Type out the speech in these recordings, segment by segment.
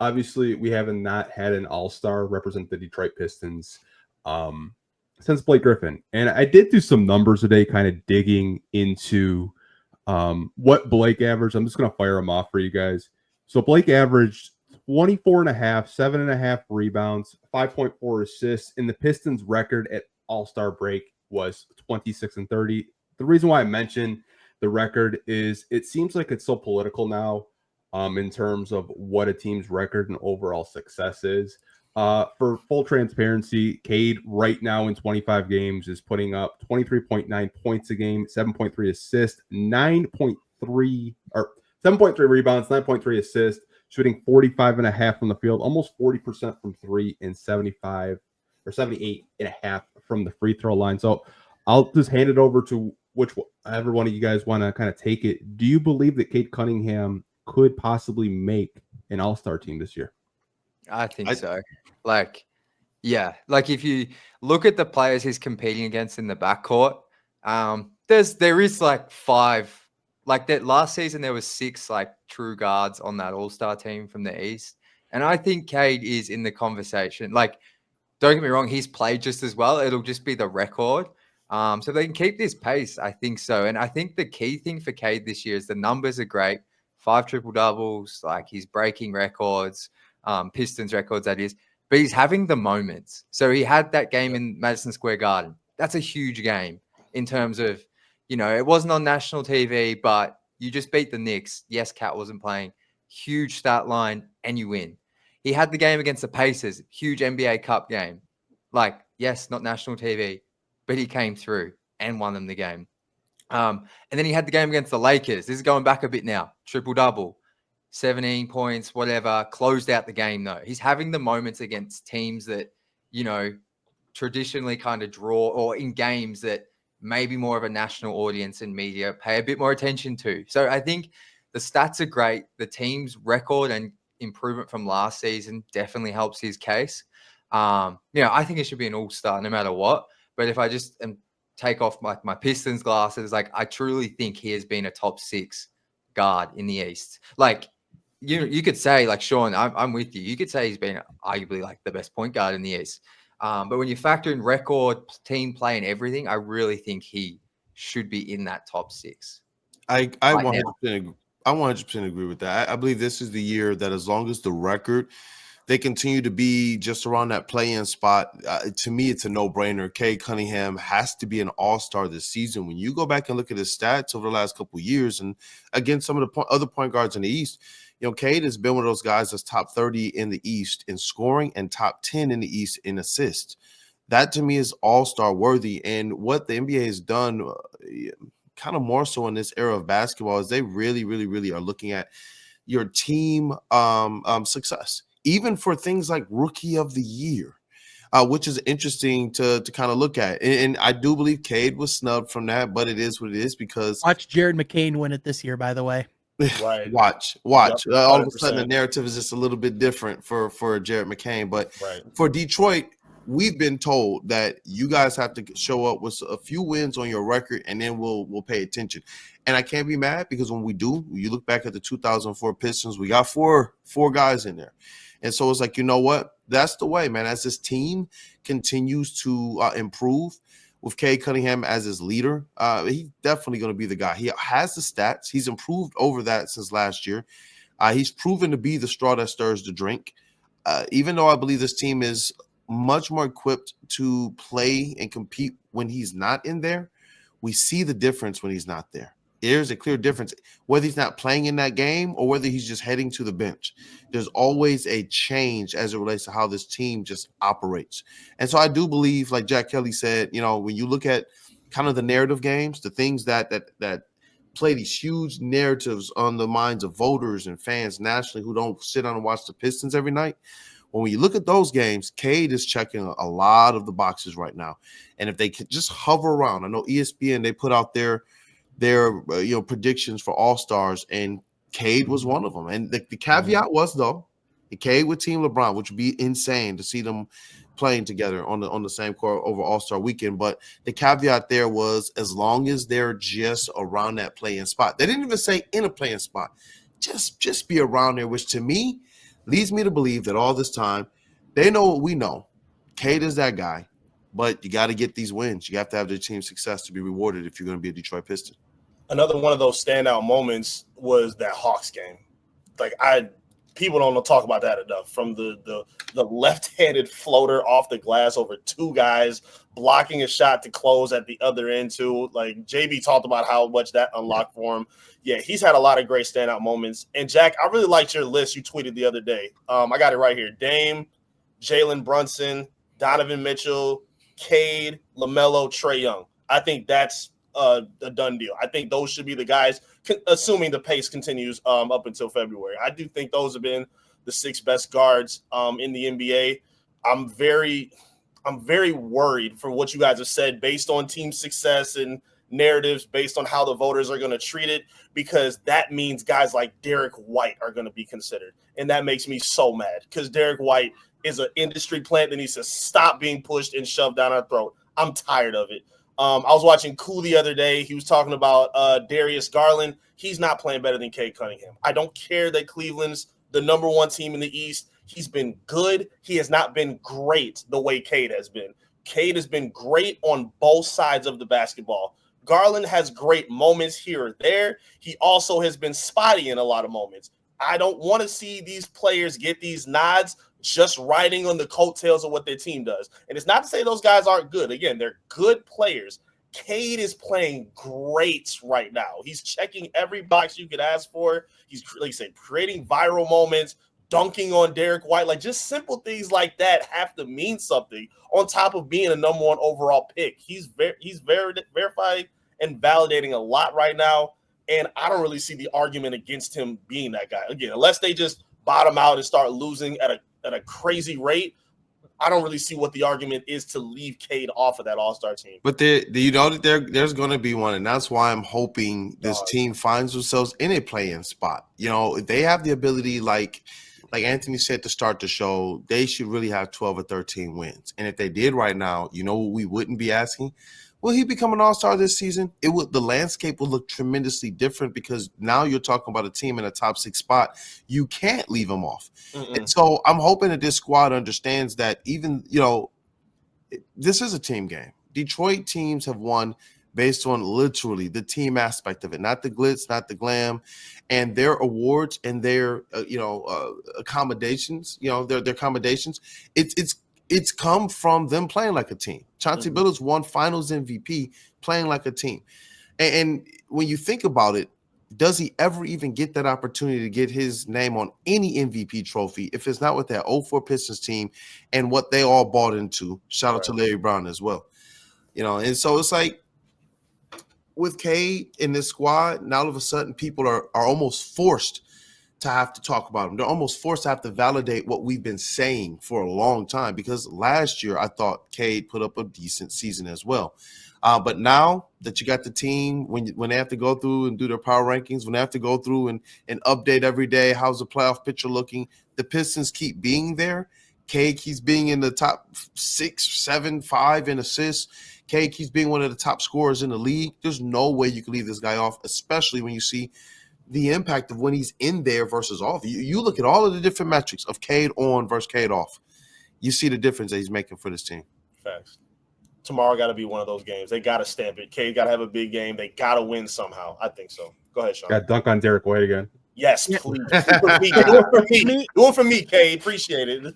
obviously we haven't not had an all-star represent the Detroit Pistons since Blake Griffin. And I did do some numbers today, kind of digging into what Blake averaged. I'm just going to fire them off for you guys. So Blake averaged 24 and a half, 7.5 rebounds, 5.4 assists. And the Pistons record at all-star break was 26 and 30. The reason why I mentioned the record is it seems like it's so political now in terms of what a team's record and overall success is. For full transparency, Cade right now in 25 games is putting up 23.9 points a game, 7.3 assists, 9.3 or 7.3 rebounds, 9.3 assists, shooting 45.5 from the field, almost 40% from three, and 75 or 78.5 from the free throw line. So I'll just hand it over to whichever one of you guys want to kind of take it. Do you believe that Cade Cunningham could possibly make an all-star team this year? I think so. Like, yeah. Like if you look at the players he's competing against in the backcourt, there is like 5. Like that last season, there was 6 like true guards on that all-star team from the East. And I think Cade is in the conversation. Like, don't get me wrong, he's played just as well. It'll just be the record. So if they can keep this pace, I think so. And I think the key thing for Cade this year is the numbers are great. 5 triple-doubles, like he's breaking records, Pistons records, that is. But he's having the moments. So he had that game in Madison Square Garden. That's a huge game in terms of, it wasn't on national TV, but you just beat the Knicks. Yes, Cat wasn't playing. Huge stat line, and you win. He had the game against the Pacers, huge NBA Cup game. Like, yes, not national TV, but he came through and won them the game. And then he had the game against the Lakers. This is going back a bit now. Triple-double. 17 points, whatever, closed out the game though. He's having the moments against teams that, traditionally kind of draw, or in games that maybe more of a national audience and media pay a bit more attention to. So I think the stats are great. The team's record and improvement from last season definitely helps his case. I think it should be an all-star no matter what. But if I just take off my Pistons glasses, like I truly think he has been a top 6 guard in the East. Like, you could say, like, Sean, I'm with you. You could say he's been arguably like the best point guard in the East. But when you factor in record, team play, and everything, I really think he should be in that top 6. I 100% agree with that. I believe this is the year that, as long as the record, they continue to be just around that play-in spot. To me, it's a no-brainer. Cade Cunningham has to be an all-star this season. When you go back and look at his stats over the last couple of years, and again, some of the other point guards in the East, Cade has been one of those guys that's top 30 in the East in scoring and top 10 in the East in assists. That, to me, is all-star worthy. And what the NBA has done kind of more so in this era of basketball is they really, really, really are looking at your team success, even for things like Rookie of the Year, which is interesting to kind of look at. And I do believe Cade was snubbed from that, but it is what it is because – Watch Jared McCain win it this year, by the way. Right. Watch. Yep, all of a sudden, the narrative is just a little bit different for Jared McCain. But for Detroit, we've been told that you guys have to show up with a few wins on your record, and then we'll pay attention. And I can't be mad, because when we do, you look back at the 2004 Pistons, we got four guys in there. And so it's like, you know what? That's the way, man. As this team continues to improve, with Cade Cunningham as his leader, he's definitely going to be the guy. He has the stats. He's improved over that since last year. He's proven to be the straw that stirs the drink. Even though I believe this team is much more equipped to play and compete when he's not in there, we see the difference when he's not there. There's a clear difference, whether he's not playing in that game or whether he's just heading to the bench. There's always a change as it relates to how this team just operates. And so I do believe, like Jack Kelly said, when you look at kind of the narrative games, the things that play these huge narratives on the minds of voters and fans nationally who don't sit down and watch the Pistons every night, when you look at those games, Cade is checking a lot of the boxes right now. And if they could just hover around, I know ESPN, they put out their predictions for all-stars, and Cade was one of them. And the caveat was, though, the Cade with Team LeBron, which would be insane to see them playing together on the same court over All-Star Weekend. But the caveat there was, as long as they're just around that play-in spot. They didn't even say in a play-in spot. Just be around there, which to me, leads me to believe that all this time they know what we know. Cade is that guy, but you got to get these wins. You have to have the team success to be rewarded if you're going to be a Detroit Piston. Another one of those standout moments was that Hawks game. People don't talk about that enough. From the left-handed floater off the glass over two guys, blocking a shot to close at the other end too. Like JB talked about how much that unlocked for him. Yeah, he's had a lot of great standout moments. And Jack, I really liked your list you tweeted the other day. I got it right here. Dame, Jalen Brunson, Donovan Mitchell, Cade, LaMelo, Trae Young. I think that's a done deal. I think those should be the guys, assuming the pace continues up until February. I do think those have been the 6 best guards in the NBA. I'm very worried for what you guys have said based on team success and narratives, based on how the voters are going to treat it, because that means guys like Derek White are going to be considered. And that makes me so mad because Derek White is an industry plant that needs to stop being pushed and shoved down our throat. I'm tired of it. I was watching Cool the other day. He was talking about Darius Garland. He's not playing better than Cade Cunningham. I don't care that Cleveland's the number 1 team in the East. He's been good. He has not been great the way Cade has been. Cade has been great on both sides of the basketball. Garland has great moments here or there. He also has been spotty in a lot of moments. I don't want to see these players get these nods just riding on the coattails of what their team does. And it's not to say those guys aren't good. Again, they're good players. Cade is playing great right now. He's checking every box you could ask for. He's, like you say, creating viral moments, dunking on Derek White. Like, just simple things like that have to mean something on top of being a number 1 overall pick. He's verifying and validating a lot right now. And I don't really see the argument against him being that guy. Again, unless they just bottom out and start losing at a crazy rate, I don't really see what the argument is to leave Cade off of that all-star team. But there's going to be one, and that's why I'm hoping this team finds themselves in a play-in spot. They have the ability, like Anthony said to start the show, they should really have 12 or 13 wins. And if they did right now, what we wouldn't be asking? Will he become an all-star this season? The landscape will look tremendously different because now you're talking about a team in a top 6 spot. You can't leave him off. And so I'm hoping that this squad understands that even, this is a team game. Detroit teams have won based on literally the team aspect of it, not the glitz, not the glam, and their awards and their, accommodations, their accommodations. It's come from them playing like a team. Chauncey Billups won Finals MVP playing like a team. And when you think about it, does he ever even get that opportunity to get his name on any MVP trophy if it's not with that 04 Pistons team and what they all bought into? Shout out to Larry Brown as well. And so it's like with Cade in this squad, now all of a sudden people are almost forced to have to talk about him. They're almost forced to have to validate what we've been saying for a long time, because last year I thought Cade put up a decent season as well. But now that you got the team, when they have to go through and do their power rankings, when they have to go through and update every day, how's the playoff picture looking, the Pistons keep being there. Cade keeps being in the top 6, 7, 5 in assists. Cade keeps being one of the top scorers in the league. There's no way you can leave this guy off, especially when you see the impact of when he's in there versus off. You look at all of the different metrics of Cade on versus Cade off. You see the difference that he's making for this team. Facts. Tomorrow got to be one of those games. They got to stamp it. Cade got to have a big game. They got to win somehow. I think so. Go ahead, Sean. Got dunk on Derek White again. Yes, please. Do it for me, Cade. Appreciate it.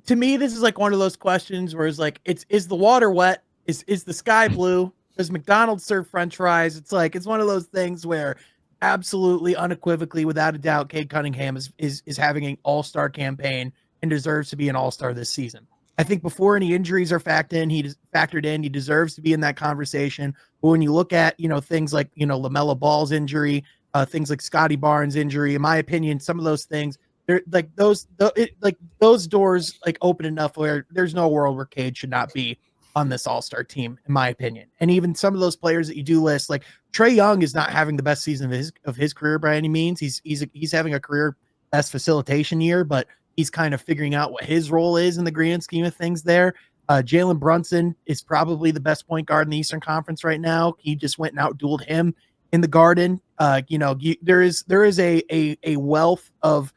To me, this is like one of those questions where it's like, is the water wet? Is the sky blue? Does McDonald's serve French fries? It's one of those things where absolutely, unequivocally, without a doubt, Cade Cunningham is having an all-star campaign and deserves to be an all-star this season. I think before any injuries are factored in, he deserves to be in that conversation. But when you look at, things like, LaMelo Ball's injury, things like Scotty Barnes' injury, in my opinion, some of those things, they're like those doors like open enough where there's no world where Cade should not be on this all-star team, in my opinion. And even some of those players that you do list, like Trae Young is not having the best season of his career by any means. He's having a career best facilitation year, but he's kind of figuring out what his role is in the grand scheme of things there. Jalen Brunson is probably the best point guard in the Eastern Conference right now. He just went and out-dueled him in the Garden. There is a wealth of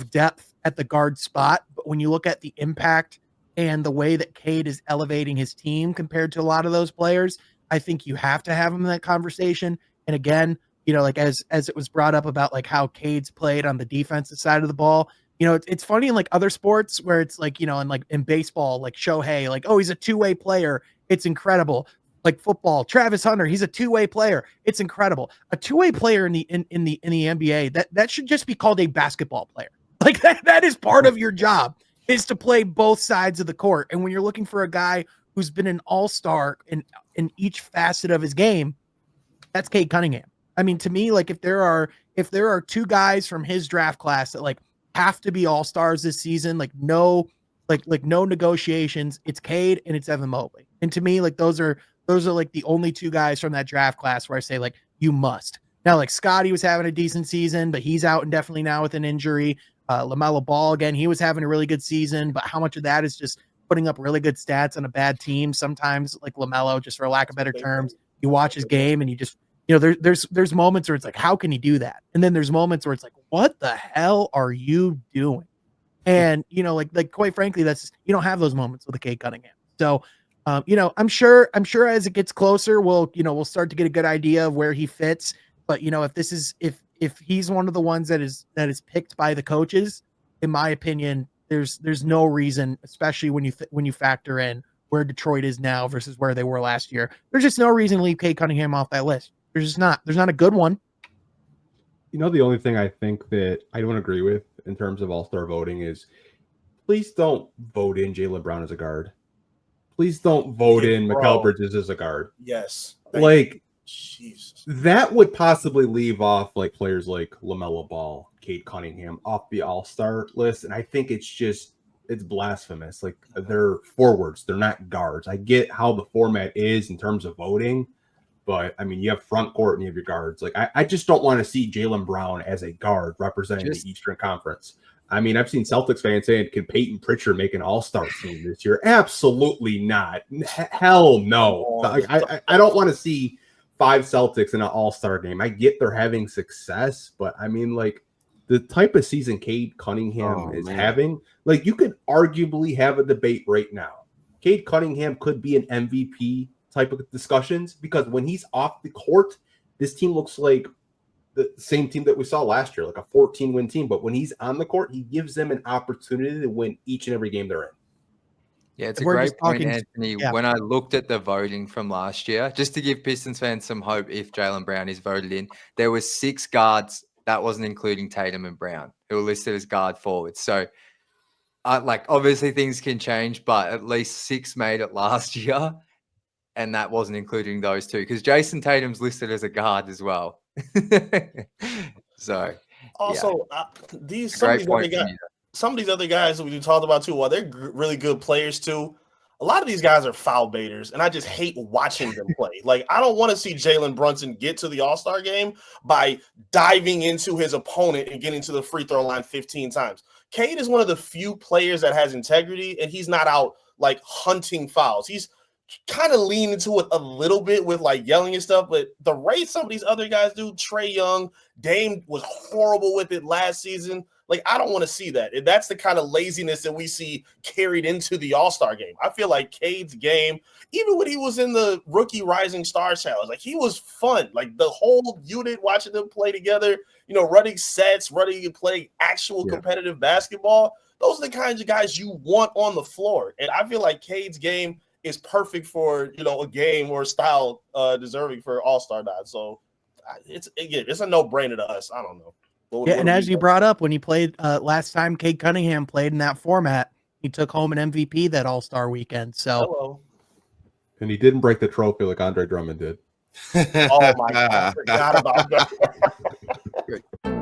depth at the guard spot, but when you look at the impact and the way that Cade is elevating his team compared to a lot of those players, I think you have to have him in that conversation. And again, like as it was brought up about like how Cade's played on the defensive side of the ball, it's funny in like other sports where it's like, and like in baseball, like Shohei, like, oh, he's a two-way player. It's incredible. Like football, Travis Hunter, he's a two-way player. It's incredible. A two-way player in the NBA, that should just be called a basketball player. Like that is part of your job, is to play both sides of the court. And when you're looking for a guy who's been an all-star in each facet of his game, that's Cade Cunningham. I mean, to me, like if there are two guys from his draft class that like have to be all-stars this season, like no negotiations, it's Cade and it's Evan Mobley. And to me, like those are like the only two guys from that draft class where I say like you must. Now, like Scotty was having a decent season, but he's out indefinitely now with an injury. LaMelo Ball, again, he was having a really good season, but how much of that is just putting up really good stats on a bad team? Sometimes, like LaMelo, just for lack of better terms, you watch his game and you just, there's moments where it's like, how can he do that? And then there's moments where it's like, what the hell are you doing? And, like quite frankly, you don't have those moments with a Cade Cunningham. So, I'm sure as it gets closer, we'll start to get a good idea of where he fits. But, if he's one of the ones that is picked by the coaches, in my opinion, there's no reason, especially when you factor in where Detroit is now versus where they were last year. There's just no reason to leave Cade Cunningham off that list. There's not a good one. The only thing I think that I don't agree with in terms of all-star voting is please don't vote in Jaylen Brown as a guard. Please don't vote in Mikal Bridges as a guard. Yes. Like, Jesus. That would possibly leave off like players like LaMelo Ball, Cade Cunningham off the all-star list. And I think it's blasphemous. Like they're forwards. They're not guards. I get how the format is in terms of voting, but I mean, you have front court and you have your guards. Like I just don't want to see Jaylen Brown as a guard representing the Eastern Conference. I mean, I've seen Celtics fans saying, can Peyton Pritchard make an all-star team this year? Absolutely not. Hell no. I don't want to see 5 Celtics in an all-star game. I get they're having success, but I mean, like, the type of season Cade Cunningham is having, like, you could arguably have a debate right now. Cade Cunningham could be an MVP type of discussions because when he's off the court, this team looks like the same team that we saw last year, like a 14-win team. But when he's on the court, he gives them an opportunity to win each and every game they're in. Yeah, it's a great point, Anthony. Yeah. When I looked at the voting from last year, just to give Pistons fans some hope if Jaylen Brown is voted in, there was 6 guards, that wasn't including Tatum and Brown, who were listed as guard forwards. So, obviously things can change, but at least 6 made it last year, and that wasn't including those 2, because Jason Tatum's listed as a guard as well. So, also, some of these other guys that we talked about too, while they're really good players too, a lot of these guys are foul baiters, and I just hate watching them play. Like, I don't want to see Jalen Brunson get to the All-Star game by diving into his opponent and getting to the free throw line 15 times. Cade is one of the few players that has integrity, and he's not out like hunting fouls. He's kind of lean into it a little bit with like yelling and stuff, but the rate some of these other guys do, Trae Young, Dame was horrible with it last season. Like, I don't want to see that. And that's the kind of laziness that we see carried into the All-Star game. I feel like Cade's game, even when he was in the Rookie Rising Star Challenge, like, he was fun. Like, the whole unit watching them play together, running sets, running and playing actual competitive basketball. Those are the kinds of guys you want on the floor. And I feel like Cade's game is perfect for, a game or style deserving for All-Star nod. So it's a no-brainer to us. I don't know. And as you brought up, when he played last time Cade Cunningham played in that format, he took home an MVP that All-Star weekend. So, and he didn't break the trophy like Andre Drummond did. Oh my God, I forgot about that.